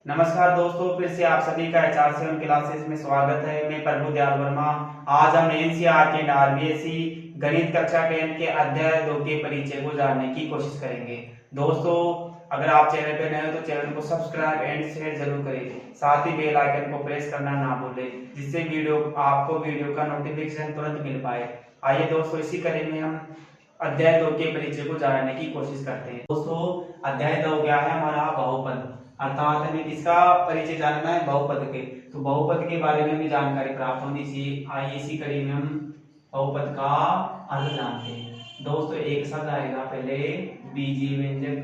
नमस्कार दोस्तों, फिर से आप सभी का HR7 क्लासेस में स्वागत है। मैं प्रभु दयाल वर्मा। आज हम NCERT एंड RBSE गणित कक्षा 10 के अध्याय 2 के परिचय को जानने की कोशिश करेंगे। दोस्तों, अगर आप चैनल पे नए हो तो चैनल को सब्सक्राइब एंड शेयर जरूर करें, साथ ही बेल आइकन को प्रेस करना ना भूलें, जिससे आपको वीडियो का नोटिफिकेशन तुरंत मिल पाए। आइए दोस्तों, इसी कड़ी में हम अध्याय 2 के परिचय को जानने की कोशिश करते हैं। दोस्तों, अध्याय 2 क्या है? हमारा बहुपद, अर्थात हमें किसका परिचय जानना है? बहुपद के। तो बहुपद के बारे में भी जानकारी प्राप्त होनी चाहिए। आइए इसी कड़ी में हम बहुपद का अर्थ जानते हैं। दोस्तों, एक शब्द आएगा पहले बीजीय व्यंजक।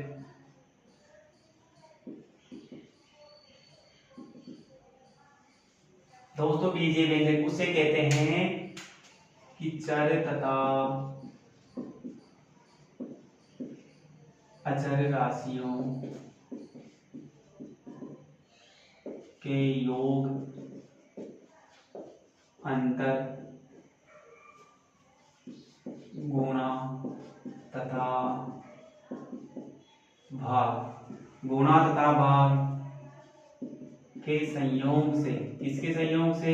दोस्तों, बीजीय व्यंजक उसे कहते हैं कि चर तथा अचर राशियों के योग, अंतर, गुणा तथा भाग के संयोग से, किसके संयोग से?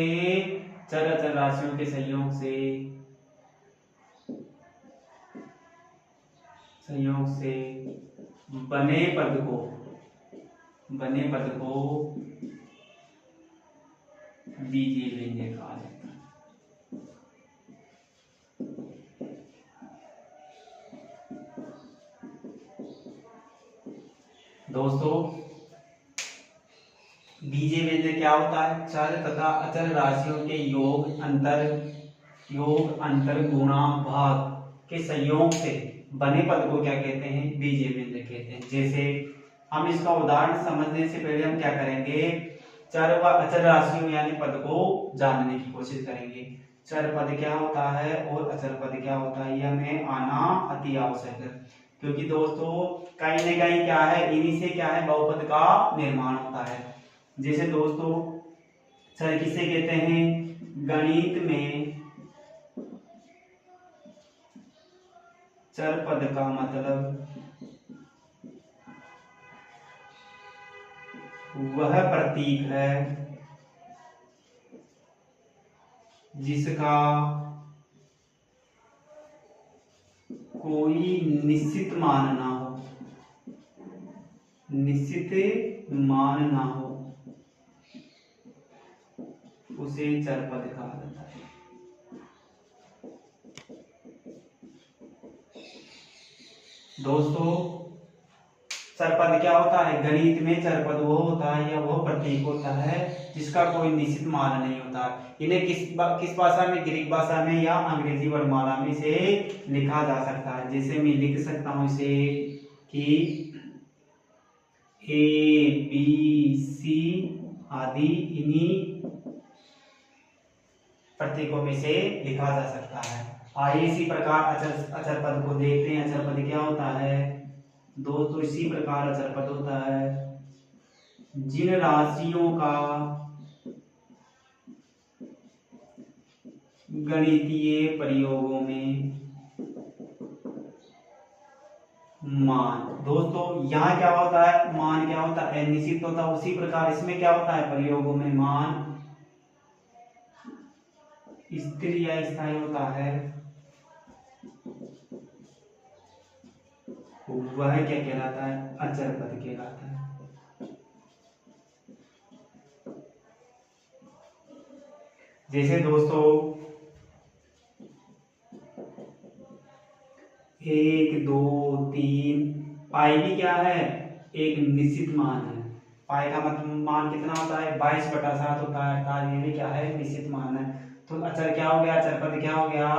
चर अचर राशियों के संयोग से बने पद को बीजीय व्यंजक कहा जाता है। दोस्तों, बीजीय व्यंजक क्या होता है? चर तथा अचर राशियों के योग, अंतर, गुणा, भाग के संयोग से बने पद को क्या कहते हैं? बीजीय व्यंजक कहते हैं। जैसे हम इसका उदाहरण समझने से पहले हम क्या करेंगे? चर व अचर राशियों यानी पद को जानने की कोशिश करेंगे। चर पद क्या होता है और अचर पद क्या होता है, यह हमें आना अति आवश्यक है। क्योंकि दोस्तों, कहीं न कहीं क्या है, इन्हीं से क्या है, बहुपद का निर्माण होता है। जैसे दोस्तों, चर किसे कहते हैं? गणित में चर पद का मतलब वह प्रतीक है जिसका कोई निश्चित मान ना हो, उसे चर पद कहा जाता है। दोस्तों, चर पद क्या होता है? गणित में चर पद वो होता है या वो प्रतीक होता है जिसका कोई निश्चित मान नहीं होता। इन्हें किस भाषा में? ग्रीक भाषा में या अंग्रेजी वर्णमाला में से लिखा जा सकता है। जैसे मैं लिख सकता हूं इसे कि ABC आदि इन्हीं प्रतीकों में से लिखा जा सकता है। आइए इसी प्रकार अचर पद को देखते हैं। अचर पद क्या होता है? दोस्तों, इसी प्रकार अचर पद होता है जिन राशियों का गणितीय प्रयोगों में मान। दोस्तों, यहाँ क्या होता है? मान क्या होता है? निश्चित होता है। उसी प्रकार इसमें क्या होता है? प्रयोगों में मान स्थिर या स्थायी होता है। वह क्या कहलाता है? अचर पद कहलाता है। जैसे दोस्तों, 1 2 3 पाई भी क्या है? एक निश्चित मान है। पाई का मतलब मान कितना होता है? 22/7 होता है, अर्थात ये भी क्या है? निश्चित मान है। तो अचर क्या हो गया? अचर पद क्या हो गया?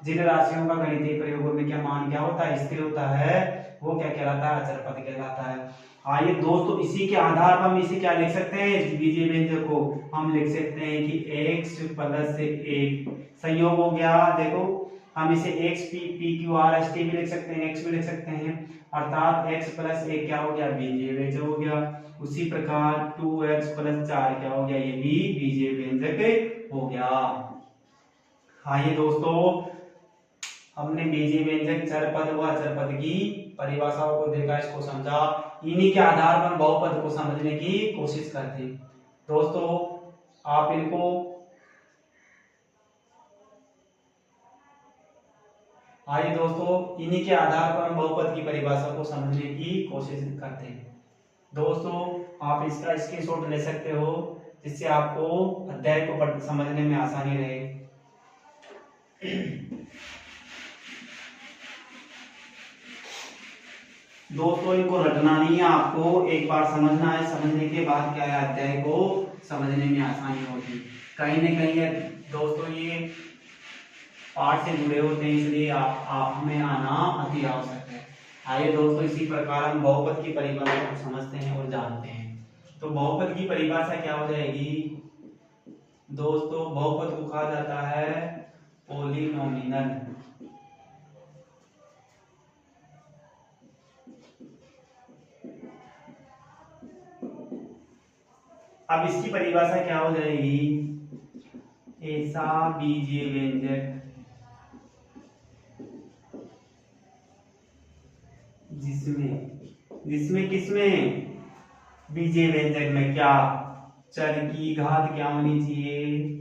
जिन राशियों का गणितीय प्रयोगों में क्या मान क्या होता है? स्थिर होता है, वो क्या कहलाता है? अचर पद कहलाता है। आइए दोस्तों, इसी के आधार पर हम इसे क्या लिख सकते हैं? बीजीय व्यंजक को हम लिख सकते हैं कि x + 1 संयोग हो गया। देखो, हम इसे x p q r s t भी लिख सकते हैं, x भी लिख सकते हैं, अर्थात x + 1 क्या हो गया? बीजीय व्यंजक हो गया। उसी प्रकार 2x + 4 क्या हो गया? ये भी बीजीय व्यंजक हो गया। आइए दोस्तों, हमने बीजीय व्यंजक, चर पद व अचर पद की परिभाषाओं को देखा, इसको समझा। इन्हीं के आधार पर हम बहुपद को समझने की कोशिश करते हैं। दोस्तों आप इनको आइए दोस्तों इन्हीं के आधार पर हम बहुपद की परिभाषा को समझने की कोशिश करते हैं। दोस्तों आप इसका स्क्रीनशॉट ले सकते हो जिससे आपको अध्याय को समझने में आसानी रहे। दोस्तों इनको रटना नहीं है, आपको एक बार समझना है, समझने के बाद क्या है अध्याय को समझने में आसानी होगी। कहीं न कहीं दोस्तों ये पाठ से जुड़े होते हैं, इसलिए आप हमें आना अति आवश्यक है। आइए दोस्तों इसी प्रकार हम बहुपद की परिभाषा को समझते हैं और जानते हैं। तो बहुपद की परिभाषा क्या हो जाएगी दोस्तों? बहुपद को कहा जाता है पॉलिनोमियल। अब इसकी परिभाषा क्या हो जाएगी? ऐसा बीजीय व्यंजक जिसमें किसमें? बीजीय व्यंजक में क्या चर की घात क्या होनी चाहिए?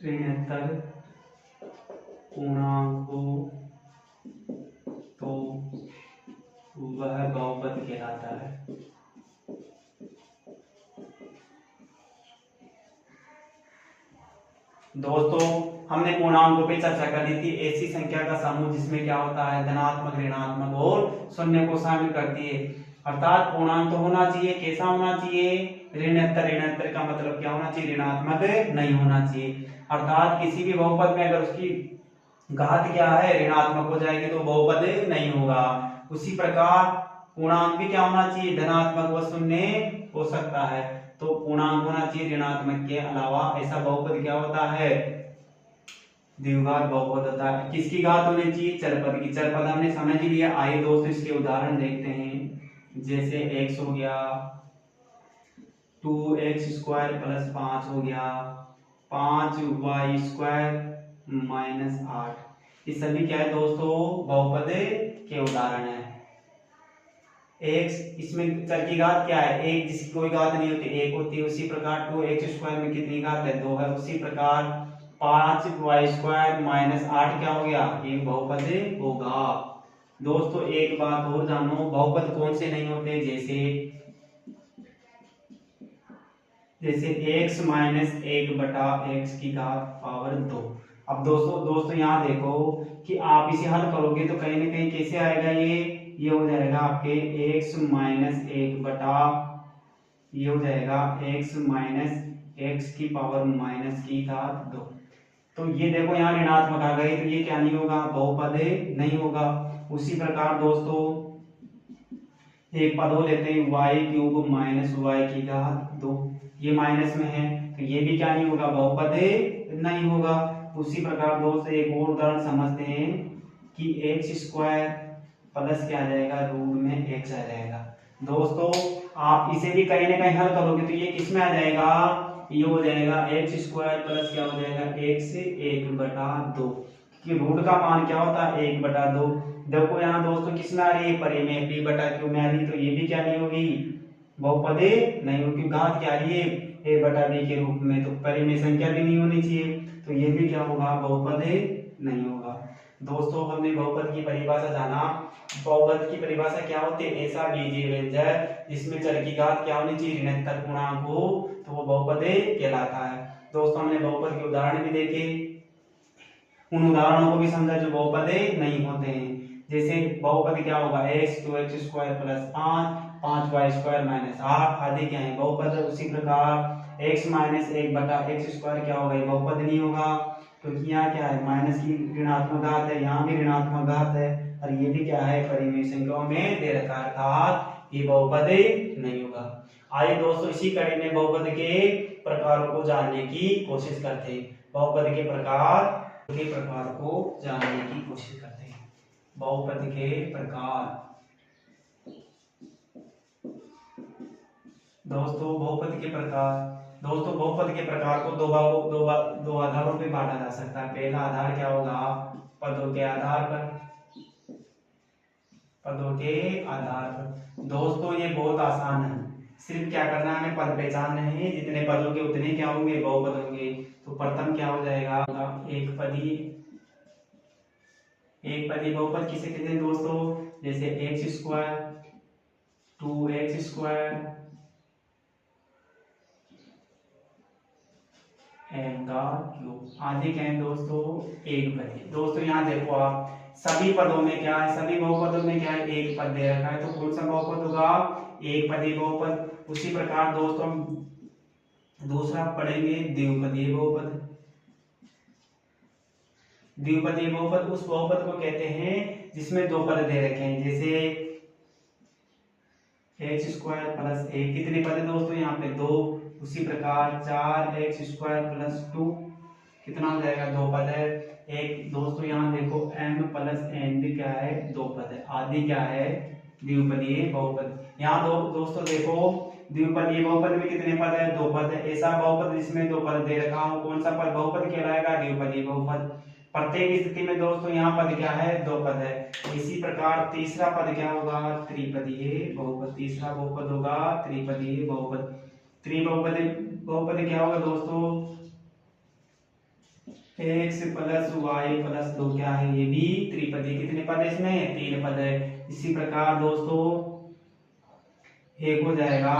ऋणात्मक पूर्णांक हो तो वह बहुपद कहलाता है। दोस्तों हमने पूर्णांकों पे चर्चा कर दी थी। ऐसी संख्या का समूह जिसमें क्या होता है धनात्मक, ऋणात्मक और शून्य को शामिल करती है। अर्थात पूर्णांक तो होना चाहिए, कैसा होना चाहिए? ऋणात्मक। ऋणात्मक का मतलब क्या होना चाहिए? ऋणात्मक नहीं होना चाहिए। अर्थात किसी भी बहुपद में अगर उसकी घात क्या है ऋणात्मक हो जाएगी तो बहुपद नहीं होगा। उसी प्रकार पूर्णांक भी क्या होना चाहिए? धनात्मक व शून्य हो सकता है, तो पूर्णांक होना चाहिए ऋणात्मक के अलावा। ऐसा बहुपद क्या होता है? द्विघात बहुपद होता है। किसकी घात होनी चाहिए? चरपद की। चरपद हमने समझ लिया। आइए दोस्तों इसके उदाहरण देखते हैं। जैसे x हो गया 2x स्क्वायर प्लस 5 हो गया 5y स्क्वायर माइनस 8। ये सभी क्या है दोस्तों? बहुपद के उदाहरण है। x इसमें चर की घात क्या है? एक, जिसकी कोई घात नहीं होती एक होती है। उसी प्रकार 2x स्क्वायर में कितनी घात है? 2 है। उसी प्रकार 5y स्क्वायर माइनस 8 क्या हो गया? ये बहुपद होगा। दोस्तों एक बात और जानो, बहुपद कौन से नहीं होते? जैसे x माइनस 1 बटा x की घात पावर 2। अब दोस्तों यहाँ देखो कि आप इसे हल करोगे तो कहीं ना कहीं कैसे आएगा? ये हो जाएगा आपके x माइनस 1 बटा ये हो जाएगा x माइनस x की पावर माइनस की घात 2। तो ये देखो यहाँ ऋणात्मक आ गई, तो ये क्या नहीं होगा? बहुपद नहीं होगा। उसी प्रकार दोस्तों एक पद हो लेते हैं y क्यूब माइनस y की घात 2। ये माइनस में है तो ये भी क्या नहीं होगा? बहुपद नहीं होगा। उसी प्रकार दोस्तों एक और उदाहरण समझते हैं कि x स्क्वायर प्लस क्या आ जाएगा? रूट में x आ जाएगा। दोस्तों आप इसे भी कहीं ना कहीं हल करोगे तो ये किस में आ जाएगा? ये हो जाएगा x स्क्वायर प्लस क्या हो जाएगा? x 1 बटा 2, कि रूट का मान क्या होता है? 1 बटा 2। देखो यहाँ दोस्तों किस में आ रही है? परिमेय b बटा q में आ रही है, तो ये भी क्या नहीं होगी? बहुपद नहीं होगी। घात क्या आ रही है? a बटा b के रूप में, तो परिमेय संख्या भी नहीं होनी चाहिए, तो ये भी क्या होगा? बहुपद नहीं होगा। दोस्तों हमने बहुपद की परिभाषा जाना। बहुपद की परिभाषा क्या होती है? ऐसा बीजीय व्यंजक जिसमें चर की घात क्या होनी चाहिए? ऋणात्मक पूर्णांक हो तो वो बहुपद कहलाता है। दोस्तों हमने बहुपद के उदाहरण भी देखे, उन उदाहरणों को भी समझा जो बहुपद नहीं होते हैं। जैसे बहुपद क्या होगा? x 2x square plus 5y square minus 8 आदि क्या है? बहुपद। उसी प्रकार x माइनस 1 बटा x स्क्वायर क्या होगा? ये बहुपद नहीं होगा, क्योंकि यहाँ क्या है? माइनस की ऋणात्मक घात है, यहाँ भी ऋणात्मक घात है, और ये भी क्या है? परिमेय संख्याओं में दे रखा है, अर्थात ये बहुपद नहीं होगा। आइए दोस्तों इसी कड़ी में बहुपद के प्रकारों को जानने की कोशिश करते हैं। बहुपद के प्रकार को जानने की कोशिश करते हैं। बहुपद के प्रकार। दोस्तों बहुपद के प्रकार को दो आधारों पे बांटा जा सकता है। पहला आधार क्या होगा? पदों के आधार पर, पदों के आधार पर। दोस्तों ये बहुत आसान है, सिर्फ क्या करना है, हमें पद पहचानने हैं, जितने पद होंगे उतने क्या होंगे, बहुपद होंगे। तो प्रथम क्या हो जाएगा, एक पदी बहुपद किसे कहते हैं दोस्तों, जैसे x square, 2x square and का क्यूब आदि क्या है दोस्तों, एक पदी। दोस्तों यहाँ देखो आप, सभी पदों में क्या है, सभी बहुपदों में क्या है, एक पद दे रखा है, तो कौन सा बहुपद होगा, एक पदी बहुपद। उसी प्रकार दोस्तों हम दूसरा पढ़ेंगे द्विपदीय बहुपद। द्विपदीय बहुपद उस बहुपद को कहते हैं जिसमें दो पद दे रखे हैं, जैसे एक्स स्क्वायर प्लस एक, कितने पद है दोस्तों यहाँ पे, दो। उसी प्रकार 4x स्क्वायर प्लस 2 कितना हो जाएगा, दो पद है। एक दोस्तों यहाँ देखो m प्लस n भी क्या है, दो पद है। आदि क्या है, द्विपदीय बहुपद। यहाँ दोस्तों देखो द्विपदीय बहुपद में कितने पद है, दो पद है। ऐसा बहुपद जिसमें दो पद दे रखा हूँ, कौन सा पद बहुपद कहलाएगा, द्विपदीय बहुपद। प्रत्येक स्थिति में दोस्तों यहाँ पद क्या है, दो पद है। इसी प्रकार तीसरा पद क्या होगा, त्रिपदीय बहुपद। तीसरा बहुपद होगा त्रिपदीय बहुपद। त्रिबहुपदी बहुपद क्या होगा दोस्तों, x प्लस वाई प्लस दो क्या है, ये भी त्रिपदी। कितने पद है इसमें, तीन पद है। इसी प्रकार दोस्तों एक हो जाएगा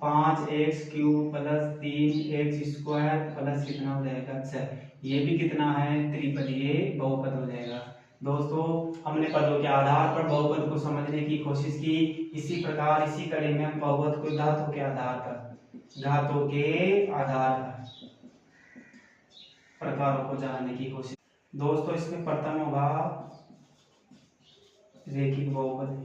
5x cube plus 3x square plus कितना हो जाएगा 6, ये भी कितना है, त्रिपदीय बहुपद हो जाएगा। दोस्तों हमने पदों के आधार पर बहुपद को समझने की कोशिश की। इसी प्रकार इसी कड़ी में हम बहुपद को धातु के आधार पर, घातों के आधार पर प्रकारों को जानने की कोशिश। दोस्तों इसमें प्रथम होगा रेखिक बहुपद।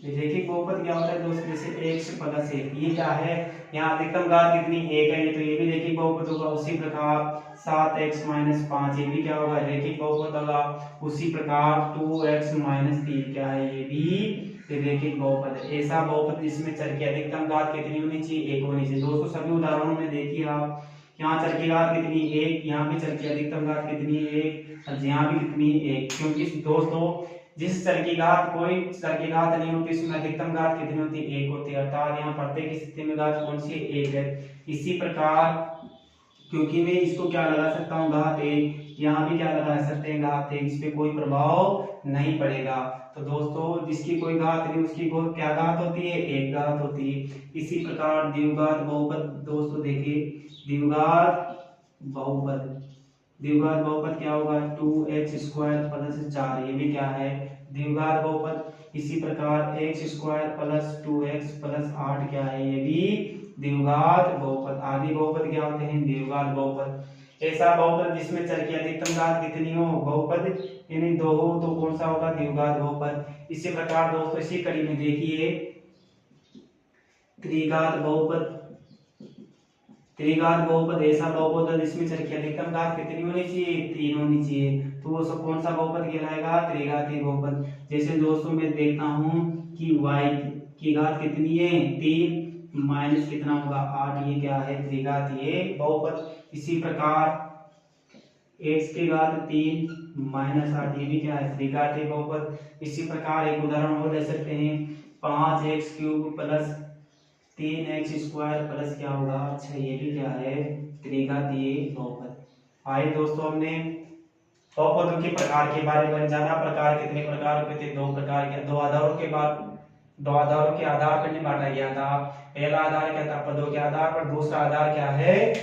रेखिक बहुपद क्या होता है दोस्तों, जैसे x प्लस एक, ये क्या है, यहाँ अधिकतम घात कितनी, एक है, तो ये भी रेखिक बहुपद होगा। उसी प्रकार 7x माइनस 5, ये भी क्या होगा, रेखिक बहुपद होगा। उसी प्रकार 2x माइनस 3 क्या है, ये भी रेखिक बहुपद है। ऐसा बहुपद जिसमें चर की अधिकतम घात कितनी होनी चाहिए, एक होनी चाहिए। दोस्तों सभी उदाहरणों में देखिए आप, यहाँ चर की घात कितनी, एक, यहाँ भी चर की अधिकतम घात कितनी, एक, और यहाँ भी कितनी, एक। क्योंकि दोस्तों जिस चर की घात, कोई चर की घात नहीं होती, उसमें अधिकतम घात कितनी होती है, एक होती है। अर्थात यहाँ प्रत्येक स्थिति में घात कौन सी है, एक है। इसी प्रकार क्योंकि मैं इसको क्या लगा सकता हूँ, घात एक, यहाँ भी क्या लगा सकते हैं, घात एक, इस पे कोई प्रभाव नहीं पड़ेगा। तो दोस्तों जिसकी कोई घात नहीं, उसकी क्या घात होती है, एक घात होती है। इसी प्रकार द्विघात बहुपद, दोस्तों देखिए द्विघात बहुपद, द्विघात बहुपद क्या होगा, 2x स्क्वायर प्लस 4, ये भी क्या है, द्विघात बहुपद। इसी प्रकार x square plus 2x plus 8 क्या है, ये भी द्विघात बहुपद। आदि बहुपद क्या होते हैं, द्विघात बहुपद। ऐसा बहुपद जिसमें चर की अधिकतम घात कितनी हो, बहुपद यानी दो हो, तो कौन सा होगा, द्विघात बहुपद। इसी प्रकार दोस्तों इसी कड़ी में देखिए त्रिघात बहुपद। त्रिघात बहुपद ऐसा बहुपद है जिसमें चर की अधिकतम घात कितनी होनी चाहिए, 3 होनी चाहिए, तो वो सब कौन सा बहुपद कहलाएगा, त्रिघातीय बहुपद। जैसे दोस्तों मैं देखता हूँ कि y की घात कितनी है, 3 माइनस कितना होगा, 8, ये क्या है, त्रिघातीय बहुपद। इसी प्रकार x की घात 3 माइनस 8, ये भी क्या है, त्रिघातीय बहुपद। इसी प्रकार एक उदाहरण और ले सकते हैं, 5x cube plus 3x square plus क्या होगा 6, ये भी क्या है, त्रिघातीय बहुपद। आइए दोस्तों हमने बहुपदों के प्रकार के बारे में जाना। प्रकार कितने प्रकार के थे, दो प्रकार के, दो आधारों के बाद, दो आधारों के आधार पर नहीं बांटा गया था। पहला आधार क्या था, पदों के आधार पर, दूसरा आधार क्या है,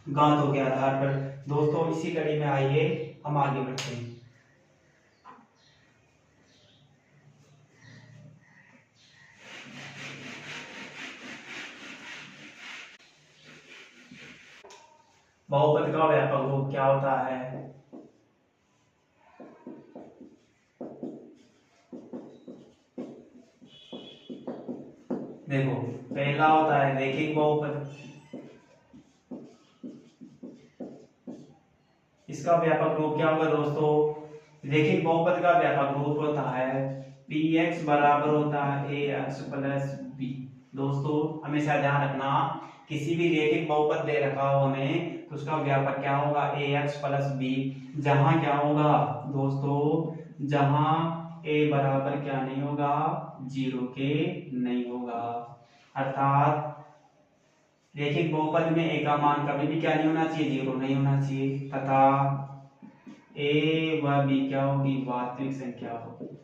घातों के आधार पर। दोस्तों इसी कड़ी में आइए हम आगे बढ़ते हैं। बहुपद का व्यापक रूप क्या होता है, देखो पहला होता है रैखिक बहुपद। इसका व्यापक रूप क्या होगा दोस्तों, रैखिक बहुपद का व्यापक रूप होता है px बराबर होता है ax प्लस b। दोस्तों हमेशा ध्यान रखना, किसी भी रैखिक बहुपद दे रखा हो हमें, तो उसका व्यापक क्या होगा, ax प्लस b। जहां क्या होगा दोस्तों, जहां ए बराबर क्या नहीं होगा, 0 के नहीं होगा। अर्थात रैखिक बहुपद में ए का मान कभी भी क्या नहीं होना चाहिए, 0 नहीं होना चाहिए, तथा ए व बी क्या होगी, वास्तविक संख्या होगी।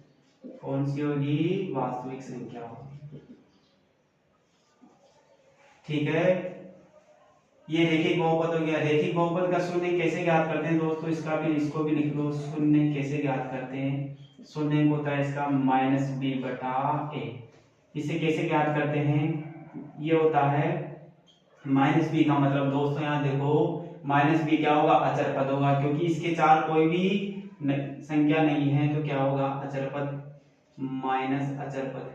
कौन सी होगी, वास्तविक संख्या होगी। ठीक है, ये रैखिक बहुपद हो गया। रैखिक बहुपद का शून्य कैसे ज्ञात करते हैं दोस्तों, इसको भी लिख लो। शून्य कैसे ज्ञात करते हैं, शून्य होता है इसका -b बटा a। इसे कैसे ज्ञात करते हैं, ये होता है -b का मतलब दोस्तों यहाँ देखो, -b क्या होगा, अचर पद होगा, क्योंकि इसके चार कोई भी संख्या नहीं है, तो क्या होगा, अचर पद माइनस अचर पद।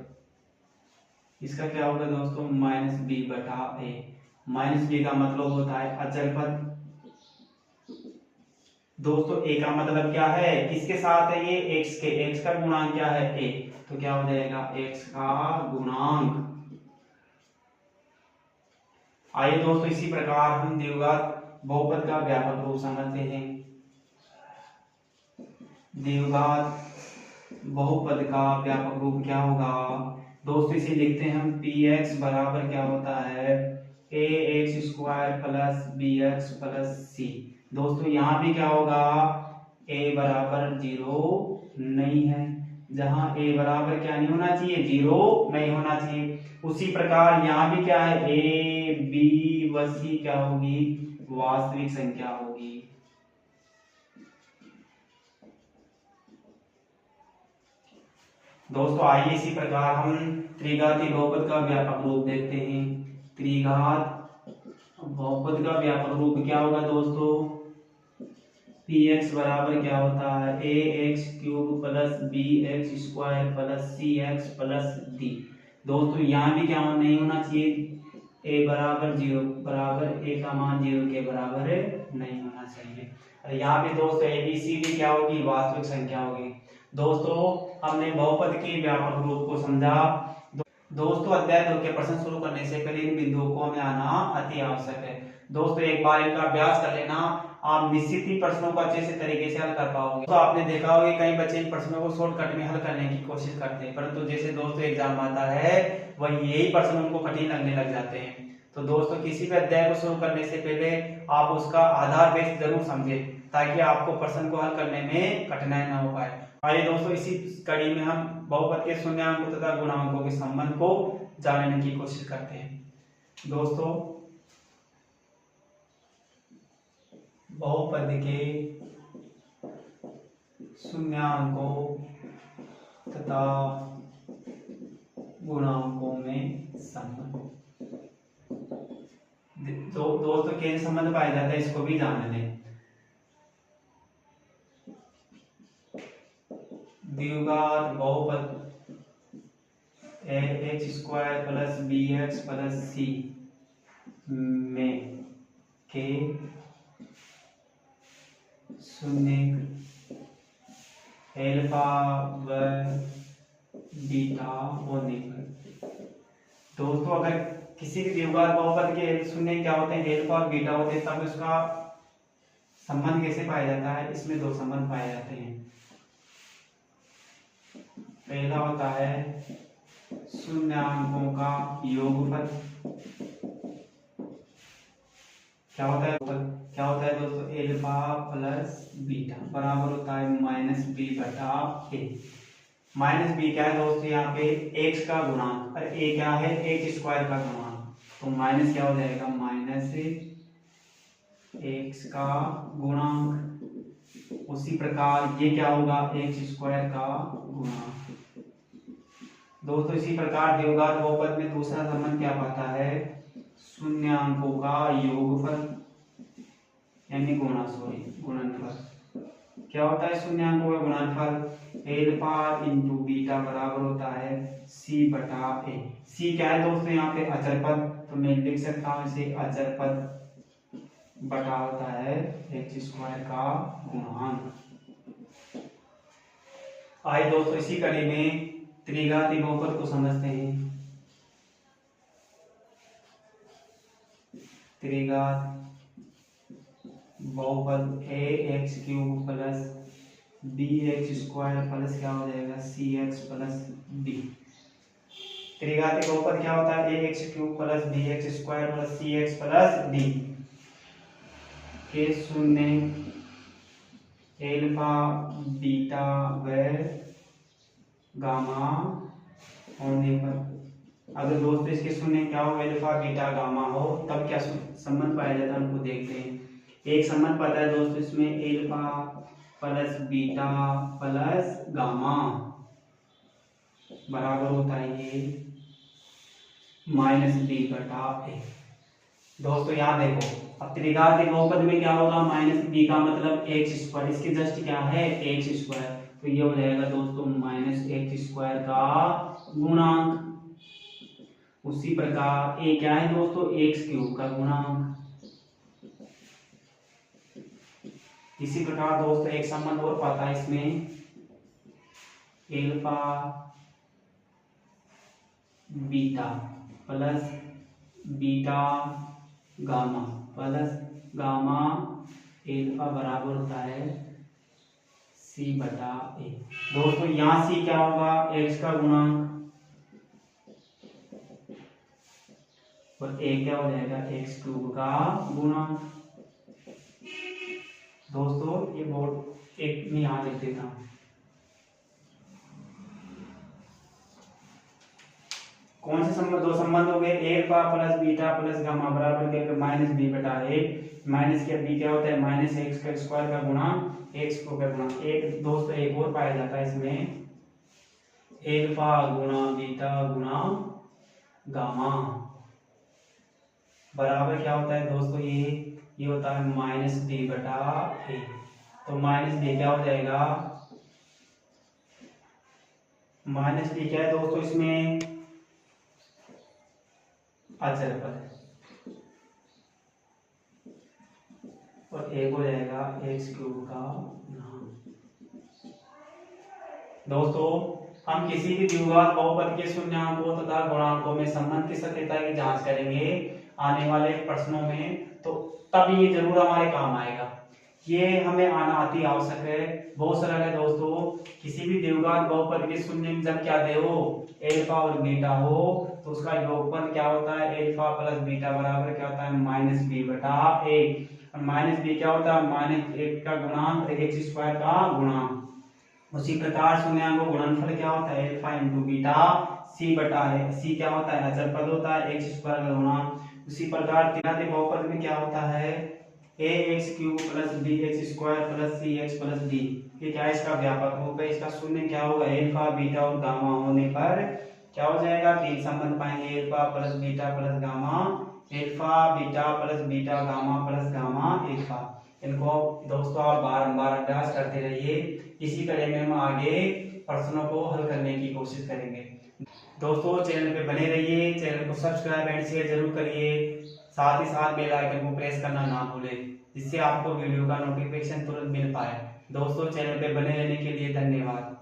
इसका क्या होगा दोस्तों, -b बटा a। -b का मतलब होता है अचर पद। दोस्तों a का मतलब क्या है, किसके साथ है, ये x के, x का गुणांक क्या है, a, तो क्या हो जाएगा, x का गुणांक। आइए दोस्तों इसी प्रकार हम द्विघात बहुपद का व्यापक रूप समझते हैं। द्विघात बहुपद का व्यापक रूप क्या होगा दोस्तों, इसे लिखते हैं हम px बराबर क्या होता है, ax² plus bx plus c। दोस्तों यहाँ भी क्या होगा, a बराबर 0 नहीं है, जहां a बराबर क्या नहीं होना चाहिए, 0 नहीं होना चाहिए। उसी प्रकार यहाँ भी क्या है, a b व c क्या होगी, वास्तविक संख्या होगी। दोस्तों आइए इसी प्रकार हम त्रिघाती बहुपद का व्यापक रूप देखते हैं। त्रिघात बहुपद का व्यापक रूप क्या होगा दोस्तों, px बराबर क्या होता है, ax³ plus bx² plus cx plus d। दोस्तों यहाँ भी क्या नहीं होना चाहिए, a बराबर 0 बराबर a का मान 0 के बराबर नहीं होना चाहिए। और यहाँ भी दोस्तों a b c d क्या होगी, वास्तविक संख्या होगी। दोस्तों हमने बहुपद के व्यापक रूप को समझा। दोस्तों अध्याय 2 के प्रश्न शुरू करने से पहले इन बिंदुओं को हमें आना अति आवश्यक है। दोस्तों एक बार इनका अभ्यास कर लेना, आप निश्चित ही प्रश्नों को अच्छे से तरीके से हल कर पाओगे। तो आपने देखा होगा कई बच्चे इन प्रश्नों को शॉर्टकट में हल करने की कोशिश करते हैं, परंतु जैसे दोस्तों एग्जाम आता है वह यही प्रश्न उनको कठिन लगने लग जाते हैं। तो दोस्तों किसी भी अध्याय को शुरू करने से पहले आप उसका आधार बेस जरूर समझें, ताकि आपको प्रश्न को हल करने में कठिनाई न हो पाए। आइए दोस्तों इसी कड़ी में हम बहुपद के शून्याङ्कों तथा गुणांकों के संबंध को जानने की कोशिश करते हैं। दोस्तों बहुपद के शून्याङ्कों तथा गुणांकों में संबंध। दोस्तों कैसे संबंध पाया जाता है, इसको भी जान लें। द्विघात बहुपद ax² plus bx plus c में के शून्य अल्फा व बीटा होने पर। दोस्तों अगर किसी भी द्विघात बहुपद के शून्य क्या होते हैं, अल्फा और बीटा होते हैं, तब उसका संबंध कैसे पाया जाता है, इसमें दो संबंध पाए जाते हैं। पहला होता है शून्याङ्कों का योगफल। क्या होता है दोस्तों, अल्फा प्लस बीटा बराबर होता है -b बटा a। -b क्या है दोस्तों, यहाँ पे x का गुणांक और a क्या है, x² का गुणांक, तो माइनस क्या हो जाएगा, -x का गुणांक। उसी प्रकार ये क्या होगा, x² का गुणांक। दोस्तों इसी प्रकार द्विघात बहुपद में दूसरा संबंध क्या पाता है, शून्याङ्कों का योगफल यानी गुणनफल। क्या होता है शून्याङ्कों का गुणनफल, अल्फा इंटू बीटा बराबर होता है c बटा a। c क्या है दोस्तों, यहाँ पे अचर पद, तो मैं लिख सकता हूँ इसे अचर पद बटा होता है x² का गुणांक। आइए दोस्तों इसी कड़ी में त्रिघाती बहुपद को समझते हैं। त्रिघात बहुपद ax³ plus b x square plus क्या हो जाएगा सी एक्स प्लस डी। त्रिघाती बहुपद क्या होता है a x cube plus b x square plus c x plus d के शून्य एल्फा बीटा व गामा होने पर। अगर दोस्तों इसके शून्य क्या हो एल्फा बीटा गामा हो तब क्या संबंध पाया जाता है उनको देखते हैं। एक संबंध पता है दोस्तों इसमें alpha plus beta plus gamma बराबर होता है ये माइनस बी बटा ए। दोस्तों यहाँ देखो अब त्रिघाती बहुपद में क्या होगा माइनस बी का मतलब एक्स स्क्वायर, इसके जस्ट क्या है एक्स स्क्वायर, तो ये हो जाएगा दोस्तों माइनस एक्स स्क्वायर का गुणांक। उसी प्रकार ए क्या है दोस्तों एक्स क्यूब का गुणांक। इसी प्रकार दोस्तों एक संबंध और पाता है इसमें alpha beta plus beta gamma plus gamma alpha बराबर होता है सी बटा ए। दोस्तों यहाँ सी क्या होगा एक्स का गुणांक और ए क्या हो जाएगा एक्स क्यूब का गुणांक। दोस्तों ये बोर्ड एक में यहाँ लिख देता हूँ। कौन से संबंध दो संबंध हो गए alpha plus beta plus gamma बराबर क्या माइनस बी बटा ए। माइनस के बी क्या होता है माइनस एक्स का स्क्वायर का गुणा एक्स को का गुणा। एक दोस्तों एक और पाया जाता है इसमें एल्फा गुणा बीटा गुणा गामा बराबर क्या होता है दोस्तों ये होता है माइनस बी बटा ए। तो माइनस बी क्या हो जाएगा माइनस बी क्या है दोस्तों इसमें अचर पद और एक हो जाएगा एक्स क्यूब का गुणांक। दोस्तों हम किसी भी द्विघात बहुपद के शून्यांकों तथा गुणांकों में संबंध की सत्यता की जांच करेंगे आने वाले प्रश्नों में, तो तब ये जरूर हमारे काम आएगा। ये हमें आना अति आवश्यक है, बहुत सरल है दोस्तों। किसी भी द्विघात बहुपद के शून्य जब क्या दे हो एल्फा और बीटा हो तो उसका योगफल क्या होता है एल्फा प्लस बीटा बराबर क्या होता है माइनस बी बटा ए। माइनस बी क्या होता है माइनस एक का गुणांक एक्स स्क्वायर का गुणांक। उसी प्रकार शून्याङ्कों का गुणनफल क्या होता है एल्फा इंटू बीटा सी बटा है। सी क्या होता है अचर पद होता है एक्स स्क्वायर का गुणांक। उसी प्रकार त्रिघाती बहुपद में क्या होता है a x cube plus b x square plus c x plus d. ये क्या इसका व्यापक होगा, इसका शून्य क्या होगा एल्फा बीटा और गामा होने पर क्या हो जाएगा तीन संबंध पाएंगे alpha plus beta plus gamma alpha beta plus beta gamma plus gamma alpha. इनको दोस्तों आप बारंबार अभ्यास करते रहिए। इसी कड़ी में हम आगे प्रश्नों को हल करने की कोशिश करेंगे। दोस्तों चैनल पे बने रहिए, चैनल को सब्सक्राइब एंड शेयर जरूर करिए, साथ ही साथ बेल आइकन को प्रेस करना ना भूलें जिससे आपको वीडियो का नोटिफिकेशन तुरंत मिल पाए। दोस्तों चैनल पे बने रहने के लिए धन्यवाद।